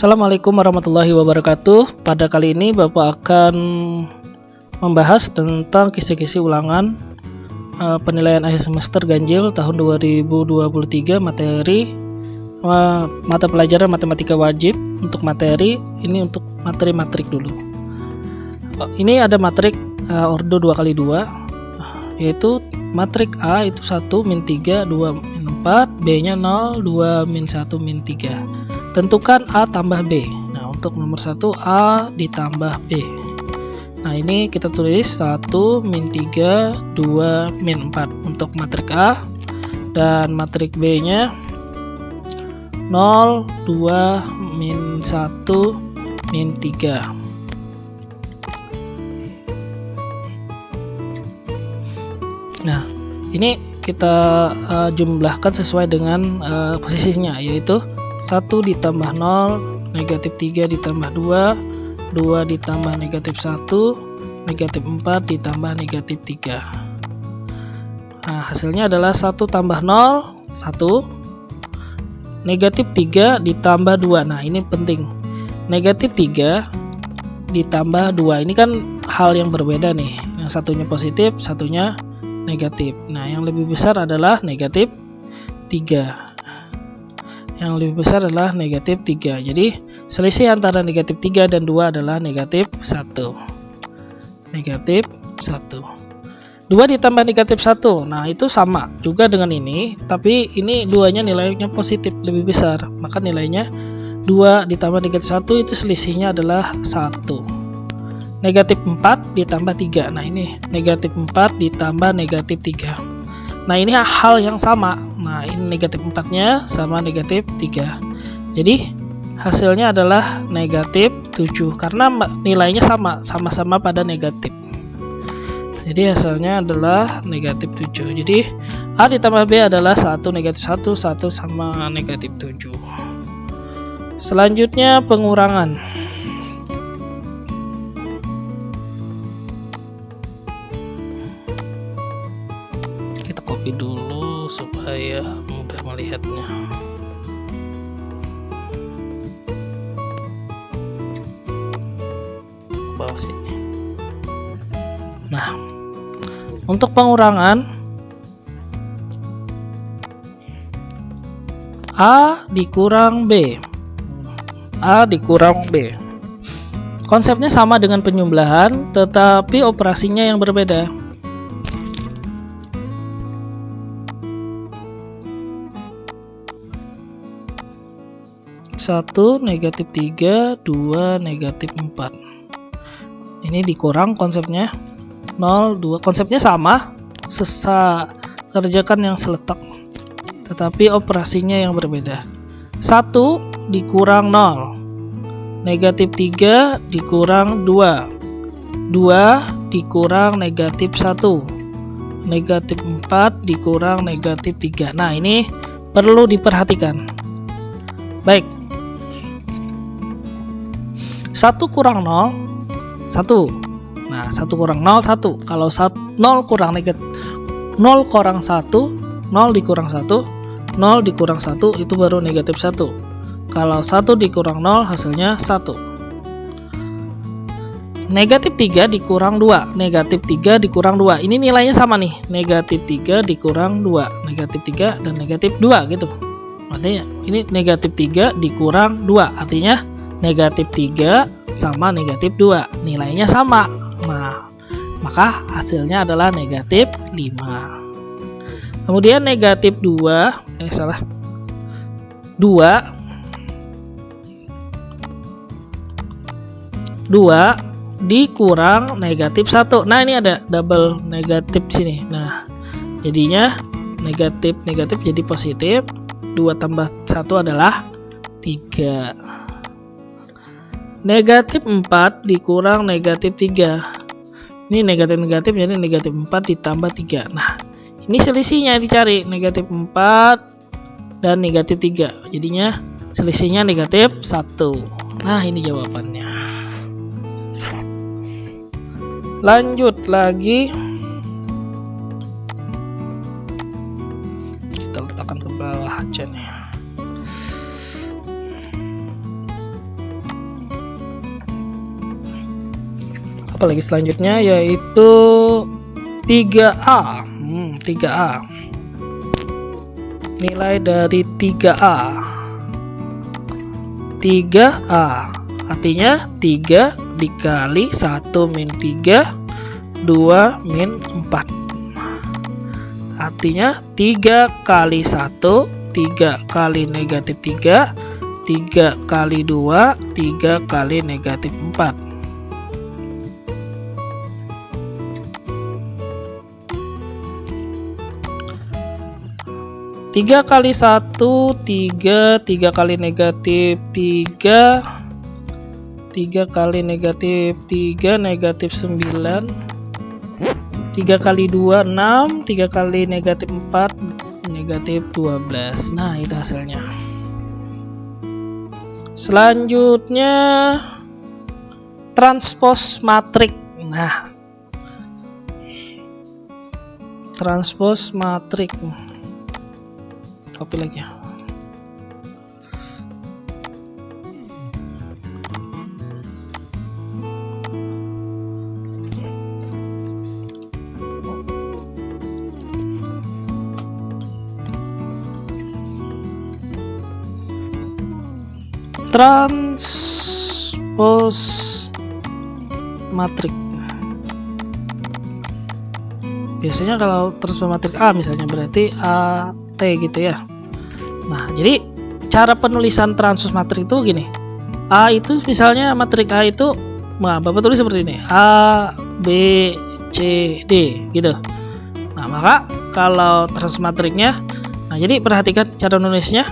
Assalamualaikum warahmatullahi wabarakatuh. Pada kali ini Bapak akan membahas tentang kisi-kisi ulangan penilaian akhir semester ganjil tahun 2023 materi mata pelajaran matematika wajib. Untuk materi ini untuk materi matrik dulu. Ini ada matrik ordo 2x2, yaitu matrik A itu 1 min 3 2 min 4, B nya 0 2 min 1 min 3. Tentukan A tambah B. Nah, untuk nomor 1 A ditambah B. Nah, ini kita tulis 1 min 3 2 min 4 untuk matrik A, dan matrik B nya 0 2 min 1 min 3. Nah, ini kita jumlahkan sesuai dengan posisinya, yaitu 1 ditambah 0, negatif 3 ditambah 2, 2 ditambah negatif 1, negatif 4 ditambah negatif 3. Nah, hasilnya adalah 1 tambah 0, 1, negatif 3 ditambah 2. Nah, ini penting. Negatif 3 ditambah 2. Ini kan hal yang berbeda nih. Yang satunya positif, satunya negatif. Nah, yang lebih besar adalah negatif 3. Yang lebih besar adalah negatif 3. Jadi selisih antara negatif 3 dan 2 adalah negatif 1. Negatif 1. 2 ditambah negatif 1. Nah, itu sama juga dengan ini, tapi ini 2-nya nilainya positif, lebih besar. Maka nilainya 2 ditambah negatif 1 itu selisihnya adalah 1. Negatif 4 ditambah 3. Nah, ini negatif 4 ditambah negatif 3. Nah, ini hal yang sama. Nah, ini negatif 4-nya sama negatif 3. Jadi hasilnya adalah negatif 7 karena nilainya sama-sama pada negatif. Jadi hasilnya adalah negatif 7. Jadi A ditambah B adalah 1 negatif 1, 1 sama negatif 7. Selanjutnya pengurangan. Kita copy dulu supaya mudah melihatnya. Bawah sini. Nah, untuk pengurangan A dikurang B, A dikurang B. Konsepnya sama dengan penjumlahan, tetapi operasinya yang berbeda. 1 negatif 3 2 negatif 4. Ini dikurang konsepnya 0 2, konsepnya sama, kerjakan yang seletak, tetapi operasinya yang berbeda. 1 dikurang 0, negatif 3 dikurang 2, 2 dikurang negatif 1, negatif 4 dikurang negatif 3. Nah, ini perlu diperhatikan. Baik, 1 kurang 0, 1. Nah, 1 kurang 0, 1. Kalau 0 kurang negatif 0 kurang 1, 0 dikurang 1, 0 dikurang 1 itu baru negatif 1. Kalau 1 dikurang 0 hasilnya 1. Negatif 3 dikurang 2, negatif 3 dikurang 2. Ini nilainya sama nih, negatif 3 dikurang 2, negatif 3 dan negatif 2 gitu. Artinya ini negatif 3 dikurang 2, artinya negatif 3 sama negatif 2, nilainya sama. Nah, maka hasilnya adalah negatif 5. Kemudian negatif 2 dikurang negatif 1. Nah, ini ada double negatif sini. Nah, jadinya negatif jadi positif. 2 tambah 1 adalah 3. Negatif 4 dikurang negatif 3. Ini negatif jadi negatif 4 ditambah 3. Nah, ini selisihnya dicari, negatif 4 dan negatif 3. Jadinya selisihnya negatif 1. Nah, ini jawabannya. Lanjut lagi. Kita letakkan ke bawah aja nih. apalagi selanjutnya, yaitu 3A. 3A. Nilai dari 3A. 3A artinya 3 dikali 1 min 3 2 min 4. Artinya 3 kali 1 3 kali negatif 3 3 kali 2 3 kali negatif 4. 3 kali 1 3 3 kali negatif 3 3 kali negatif 3 negatif 9 3 kali 2 6 3 kali negatif 4 negatif 12. Nah, itu hasilnya. Selanjutnya transpos matrik. Nah, transpos matrik. Copy lagi ya. Transpos matrik. Biasanya kalau transpos matrik A misalnya berarti AT gitu ya. Nah, jadi cara penulisan transpos matrik itu gini. A itu misalnya matrik A itu, nah, Bapak tulis seperti ini. A, B, C, D gitu. Nah, maka kalau transpos matriknya, nah jadi perhatikan cara nulisnya.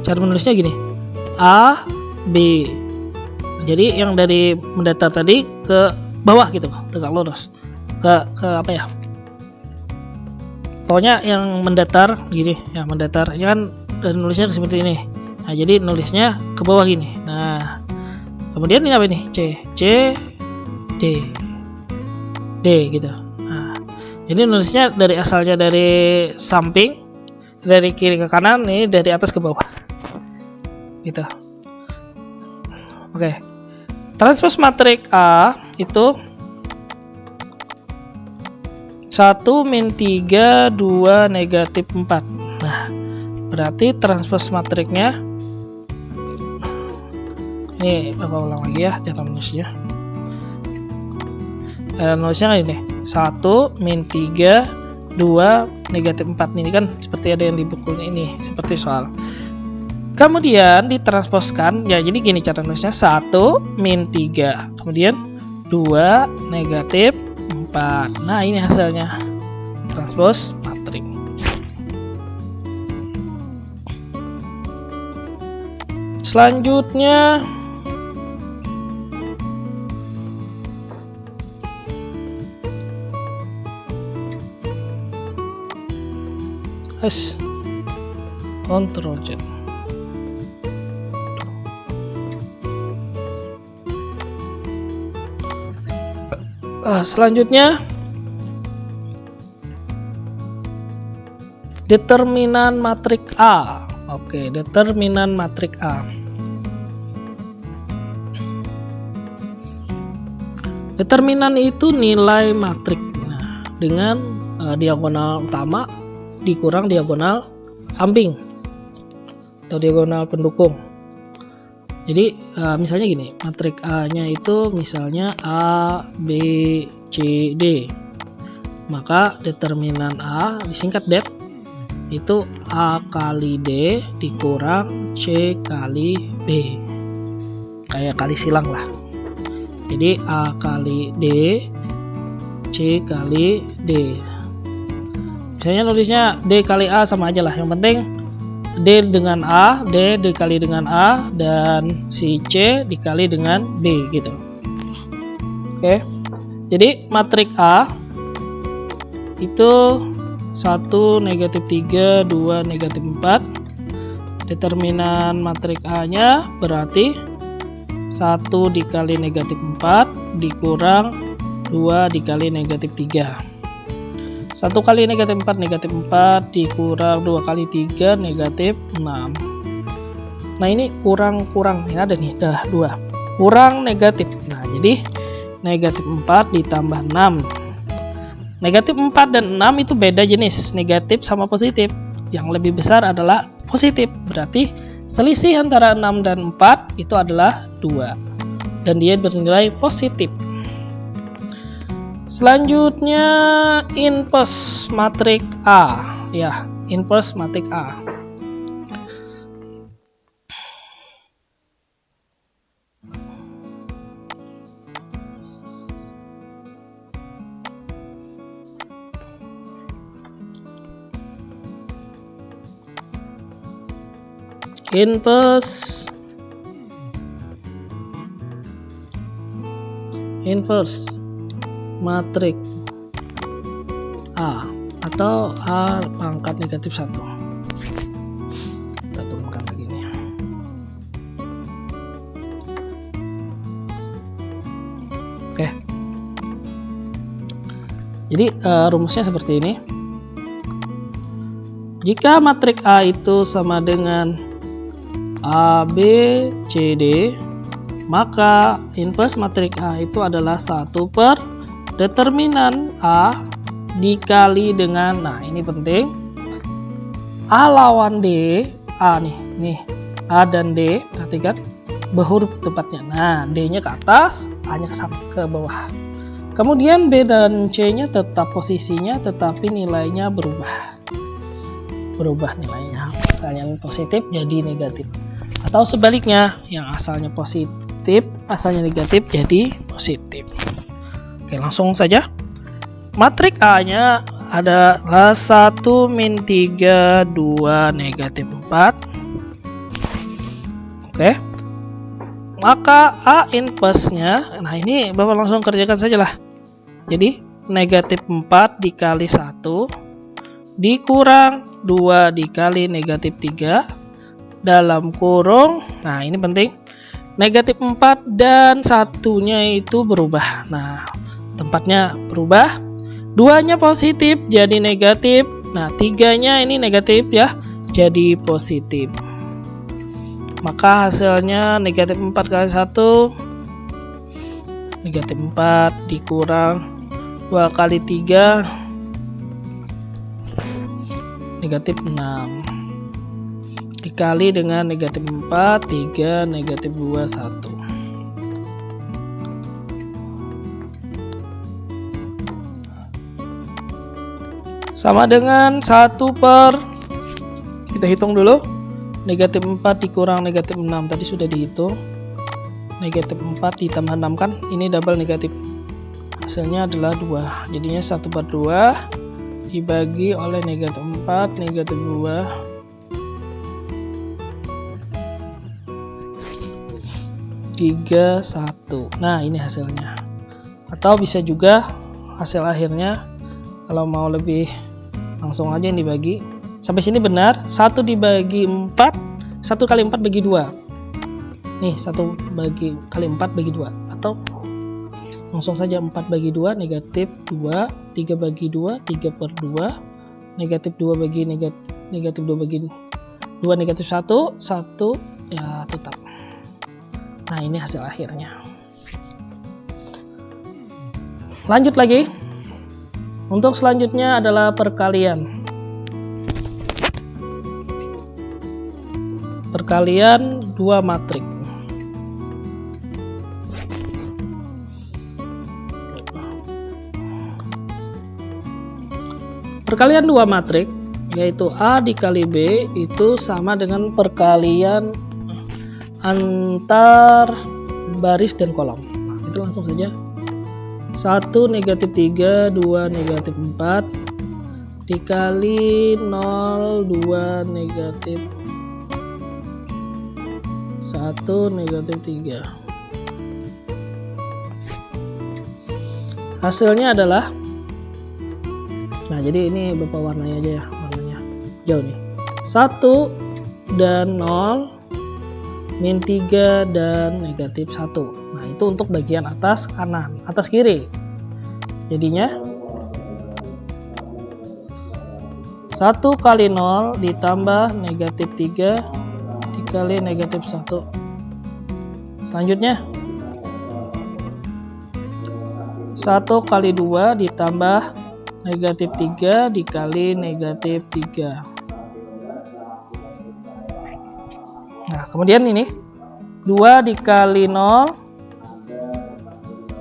Cara menulisnya gini. A, B. Jadi yang dari mendatar tadi ke bawah gitu, tegak lurus. Ke apa ya? Pokoknya yang mendatar gini, ya mendatar. Ya kan, dan nulisnya seperti ini. Nah, jadi nulisnya ke bawah gini. Nah, kemudian ini apa ini? C, D, D gitu. Nah, jadi nulisnya dari asalnya dari samping, dari kiri ke kanan, nih dari atas ke bawah. Gitu. Oke. Transpos matrik A itu 1 min 3 2 negatif 4. Nah, berarti transpos matriknya ini Bapak ulang lagi ya cara nulisnya. Nulisnya ini 1 min 3 2 negatif 4. Ini kan seperti ada yang di buku ini, seperti soal. Kemudian ditransposkan, ya jadi gini cara nulisnya 1 min 3, kemudian 2 negatif 4. Nah, ini hasilnya transpos matrik. Selanjutnya Ctrl Z. Selanjutnya determinan matrik A. Oke, determinan matrik A. Determinan itu nilai matrik. Nah, dengan diagonal utama dikurang diagonal samping atau diagonal pendukung. Jadi misalnya gini, matrik A-nya itu misalnya A, B, C, D. Maka determinan A disingkat det itu A kali D dikurang C kali B. Kayak kali silang lah. Jadi A kali D C kali D. Misalnya nulisnya D kali A sama aja lah. Yang penting D dengan A, D dikali dengan A, dan si C dikali dengan B gitu. Oke. Jadi matrik A itu 1 negatif 3 2 negatif 4. Determinan matrik A nya berarti 1 dikali negatif 4 dikurang 2 dikali negatif 3. 1 kali negatif 4 dikurang 2 kali 3 negatif 6. Nah ini kurang ini ada nih dah 2 kurang negatif. Nah jadi negatif 4 ditambah 6. Negatif 4 dan 6 itu beda jenis, negatif sama positif. Yang lebih besar adalah positif, berarti selisih antara 6 dan 4 itu adalah 2 dan dia bernilai positif. Selanjutnya inverse matrik A, ya, inverse matrik A. Inverse matrik A atau A pangkat negatif 1. Kita turunkan lagi nih. Oke. Jadi rumusnya seperti ini. Jika matrik A itu sama dengan A, B, C, D, maka inverse matrik A itu adalah 1 per determinan A dikali dengan, nah ini penting, A lawan D, A nih A dan D, perhatikan berhuruf tepatnya. Nah D-nya ke atas, A-nya ke bawah. Kemudian B dan C-nya tetap posisinya, tetapi nilainya berubah nilainya. Misalnya positif jadi negatif, atau sebaliknya yang asalnya positif asalnya negatif jadi positif. Oke, langsung saja. Matrik A-nya adalah 1 min 3 2 negatif 4. Oke. Maka A inverse-nya, nah ini Bapak langsung kerjakan saja lah. Jadi negatif 4 dikali 1 dikurang 2 dikali negatif 3 dalam kurung, nah ini penting, negatif 4 dan satunya itu berubah. Nah tempatnya berubah, 2-nya positif jadi negatif, nah 3-nya ini negatif ya jadi positif. Maka hasilnya negatif 4 kali 1 negatif 4 dikurang 2 kali 3 negatif 6 dikali dengan negatif 4 3 negatif 2 1. Sama dengan 1 per, kita hitung dulu, negatif 4 dikurang negatif 6 tadi sudah dihitung, negatif 4 ditambah 6 kan ini double negatif, hasilnya adalah 2, jadinya 1 per 2 dibagi oleh negatif 4 negatif 2 3 1. Nah ini hasilnya, atau bisa juga hasil akhirnya kalau mau lebih langsung aja yang dibagi sampai sini benar, 1 dibagi 4, 1 kali 4 bagi 2 nih, 1 kali 4 bagi 2, atau langsung saja 4 bagi 2 negatif 2, 3 bagi 2 3 per 2, negatif 2 bagi negatif 2 bagi 2 negatif 1 ya tetap. Nah ini hasil akhirnya. Lanjut lagi. Untuk selanjutnya adalah perkalian. Perkalian 2 matrik. Perkalian 2 matrik yaitu A dikali B itu sama dengan perkalian antar baris dan kolom. Nah, itu langsung saja. 1 negatif 3 2 negatif 4 dikali 0 2 negatif 1 negatif 3. Hasilnya adalah, nah jadi ini Bapak warnanya aja ya, warnanya jauh nih, 1 dan 0 min 3 dan negatif 1. Nah itu untuk bagian atas kanan, atas kiri jadinya 1 kali 0 ditambah negatif 3 dikali negatif 1. Selanjutnya 1 kali 2 ditambah negatif 3 dikali negatif 3. Nah, kemudian ini 2 dikali 0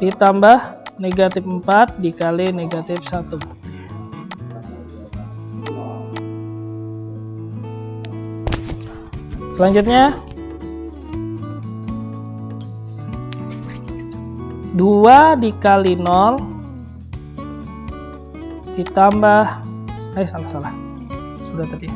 ditambah negatif 4 dikali negatif 1. Selanjutnya 2 dikali 0 ditambah salah sudah tadi.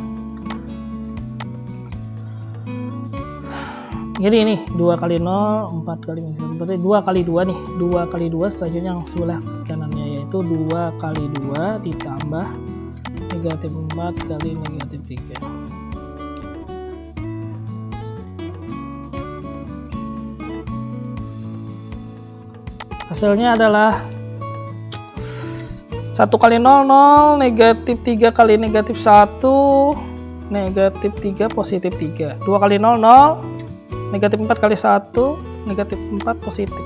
Jadi ini 2 kali 0 4 kali 1 berarti 2 kali 2 nih. 2 kali 2 selanjutnya yang sebelah kanannya yaitu 2 kali 2 ditambah negatif 4 kali negatif 3. Hasilnya adalah 1 kali 0 0 negatif 3 kali negatif 1 negatif 3 positif 3. 2 kali 0 0 negatif 4 kali 1 negatif 4 positif.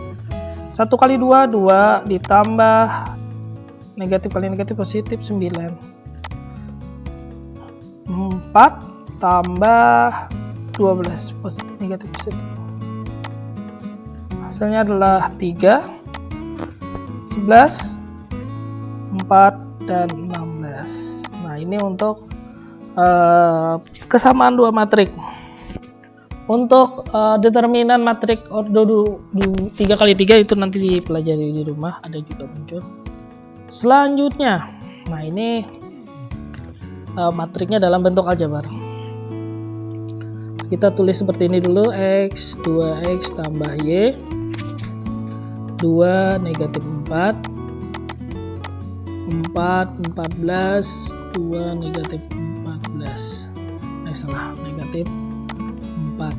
1 kali 2 2 ditambah negatif kali negatif positif 9. 4 tambah 12 negatif positif. Hasilnya adalah 3 11, 4, dan 16. Nah, ini untuk kesamaan dua matrik. Untuk determinan matrik ordo 3x3 itu nanti dipelajari di rumah, ada juga muncul. Selanjutnya, nah ini matriknya dalam bentuk aljabar. Kita tulis seperti ini dulu, X 2X tambah Y 2 negatif 4 14 2 negatif 14 salah negatif 4.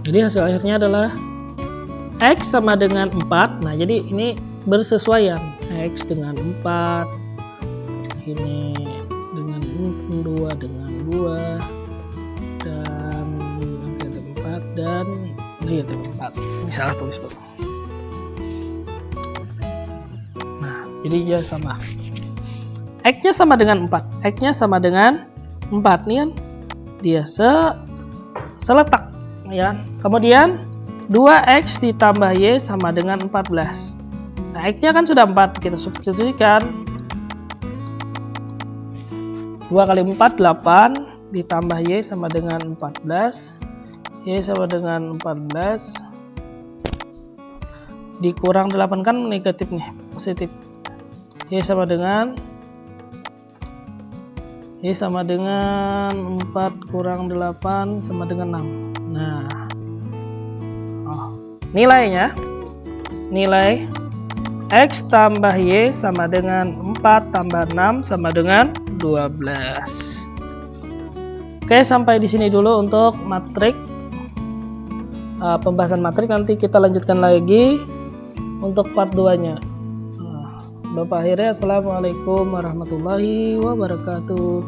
Jadi hasil akhirnya adalah X sama dengan 4. Nah, jadi ini bersesuaian. X dengan 4. Ini dengan 2 dengan 2 dan negatif 4 dan negatif 4. Ini salah tulis, Pak. Nah, jadi dia sama. X-nya sama dengan 4. X-nya sama dengan 4 nih kan. Dia seletak ya. Kemudian 2X ditambah Y sama dengan 14. Nah, X-nya kan sudah 4, kita substitusikan. 2 kali 4, 8, ditambah Y sama dengan 14. Y sama dengan 14. Dikurang 8 kan negatif nih, positif. Y sama dengan 4 kurang 8 sama dengan 6. Nah, nilainya, nilai X tambah Y sama dengan 4 tambah 6 sama dengan 12. Oke, sampai di sini dulu untuk matrik. Pembahasan matrik nanti kita lanjutkan lagi untuk part 2-nya. Bapak akhirnya, assalamualaikum warahmatullahi wabarakatuh.